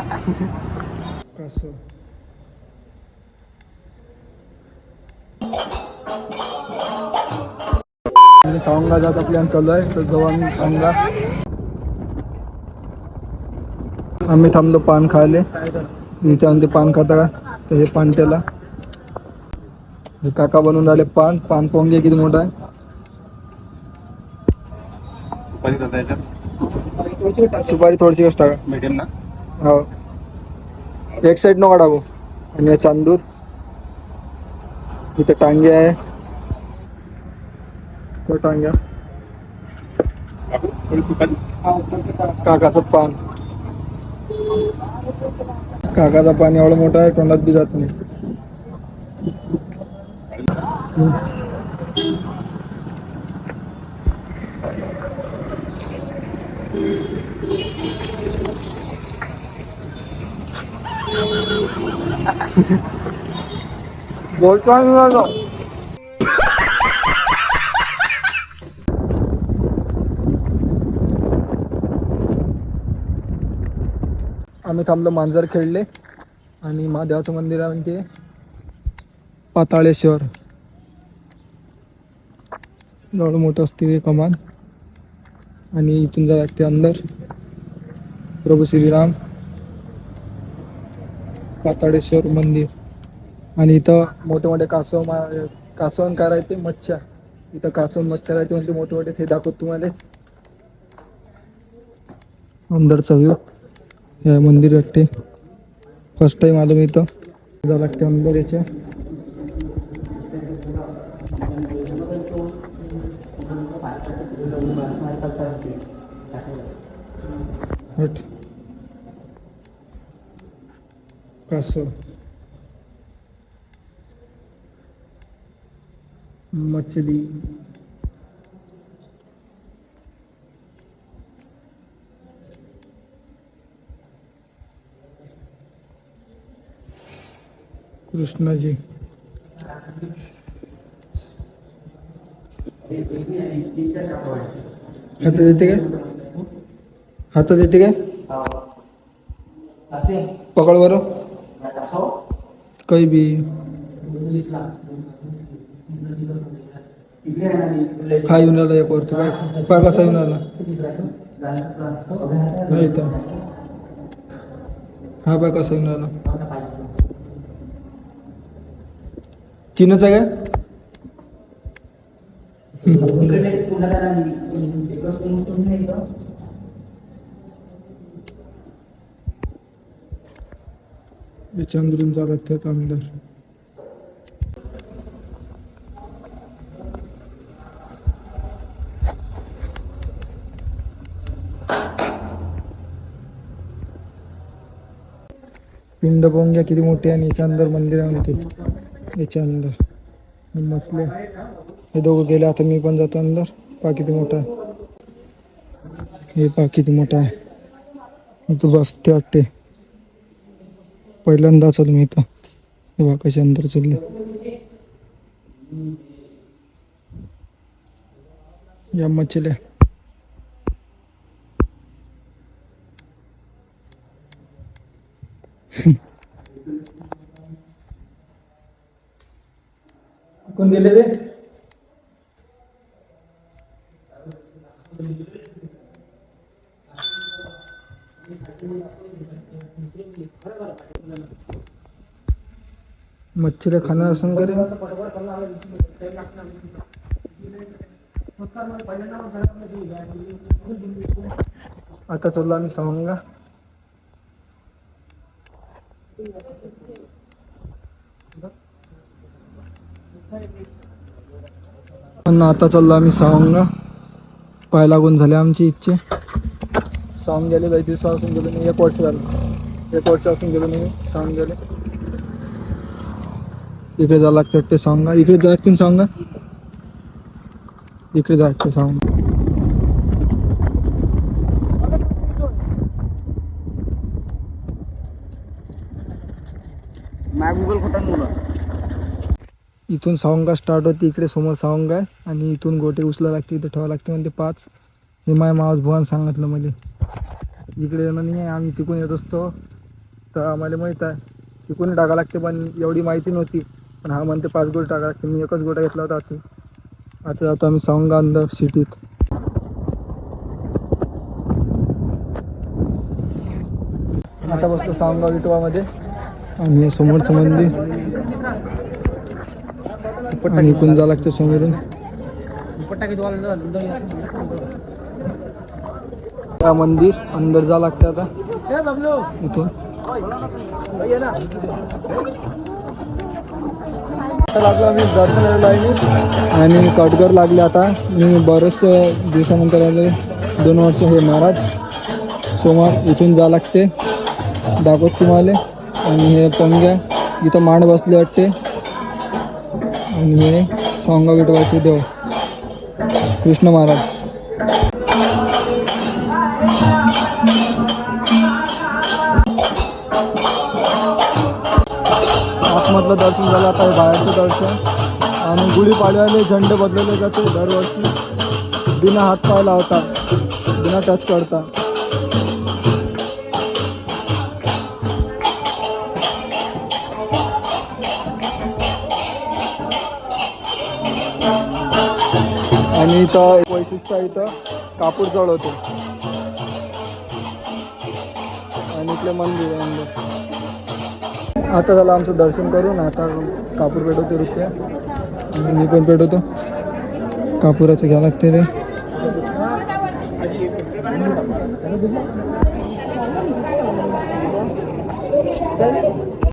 कसं सावंगा जायचा प्लॅन चालू आहे, तर जाऊ आम्ही सावंगा. आम्ही थांबलो पान खायले. इथे आमचे पान खाता का, तर हे पान त्याला हे काका बनवून राहिले. पान पान पोंगे किती मोठा आहे. सुपारी थोडीशी कष्ट टाका भेटेल ना. हो, एक साईड नको टाकू. आणि चांदूर इथे टांगे आहे. तो टांग्या काकाचं पान. काकाचा पान एवढं मोठं आहे, तोंडात बी जात नाही. बोलतो आम्ही थांबलो मांजर खेळले. आणि महादेवाचं मंदिर आहे म्हणजे पाताळेश्वर. एवढं मोठं असते ते कमान. आणि इथून जा लागते अंदर. प्रभू श्रीराम पाताळेश्वर मंदिर. आणि इथं मोठे मोठे कासवण काय राहते, मच्छ्या. इथं कासवण मच्छ्या राहते म्हणजे मोठे मोठे. ते दाखवत तुम्हाला अंदरचा व्ह्यू. हे मंदिर वाटते, फर्स्ट टाइम आलो मी इथं. जावं लागते अंदर याच्या. कासव मछली. कृष्णाजी. हातात येते काय, हातात येते काय, पकड बरं काही बी. हा येऊन आला एक वरती. पाय कसा येऊन आला. हा पाय कसा येऊन आला. तीनच आहे काय. चंद्रून जातात त्यात अंदर. पिंड पोंग्या किती मोठे. आणि याच्या अंदर मंदिर आहे म्हणते. याच्या अंदर मसले हे दोघं गेले. आता मी पण जातो अंदर. पा किती मोठा आहे हे. पा किती मोठा आहे. इथं बसते वाटते. पहिल्यांदा चालू मी इथं. हे कसे अंदर चालले. या मच्छल्या. कोण दिले रे. मच्छीला खाणार असं करे. आता चाललो आम्ही सावंगा. आता चाललो आम्ही सावंगा. पाय लागून झाले आमची इच्छे. सावंग गेले काही दिवसापासून गेलो नाही. 1 वर्ष झालं. 1 वर्षापासून गेलो नाही सावंग गेले. इकडे जावं लागतं वाटते सावंगा. इकडे जायचं सावंगा. इकडे जायचं सावंगा. इथून सावंगा स्टार्ट होते. इकडे समोर सावंगा आहे. आणि इथून गोटे उचला लागते. इथं ठेवा लागते म्हणजे 5. हे माय मावस भुवान सांगितलं मला. इकडे येणं नाही आहे. आम्ही तिकडून येत असतो. तर आम्हाला माहीत आहे की कोणी टाका लागते, पण एवढी माहिती नव्हती. पण हा म्हणते 5 गोटे टाका लागते. मी एकच गोटा घेतला होता. आता जातो आम्ही सांगा अंदर सिटीत. आता बसतो सांगाव विटवामध्ये आणि समोरचं मंदिर आणि इकडून जावं लागतं समोरून. त्या मंदिर अंदर जावं लागतं आता इथून. आता लागलो आम्ही दर्शनाला लाईनीत आणि कटगर लागले. आता मी बरेच दिवसानंतर आले, 2 वर्ष हे महाराज सोमवार. इथून जावं लागते दाखवत तुम्हाला. आणि हे पंग्या इथं मांड बसले वाटते. आणि हे सांगा विठवाचे देव कृष्ण महाराज. आतमधलं दर्शन झालं. आता हे बाहेरचं दर्शन. आणि गुढीपाडव्याला झेंडे बदलले जाते दरवर्षी. बिना हात पाय लावता, बिना टच करता. आणि इथं एक वैशिष्ट्य आहे, इथं कापूर चढवते. आणि इथलं मंदिर आहे अंदर. आता झालं आमचं दर्शन करून. आता कापूर पेटवते रुपये. आणि मी पण पेटवतो. कापुराचं घ्यावं लागते ते.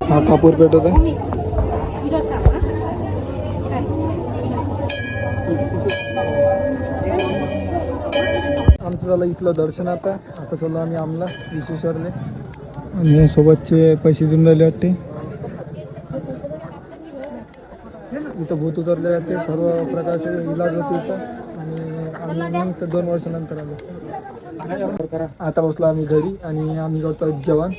हा कापूर पेटवतो. आमचं झालं इथलं दर्शन. आता चाललो आम्ही आमला विश्वेश्वरले. आणि सोबतचे पैसे देऊन राहिले वाटते. इथं भूत उतरले जाते, सर्व प्रकारचे इलाज होते इथं. आणि आम्ही इथं 2 वर्षानंतर आलो. आता बसलो आम्ही घरी आणि आम्ही करतो जेवण.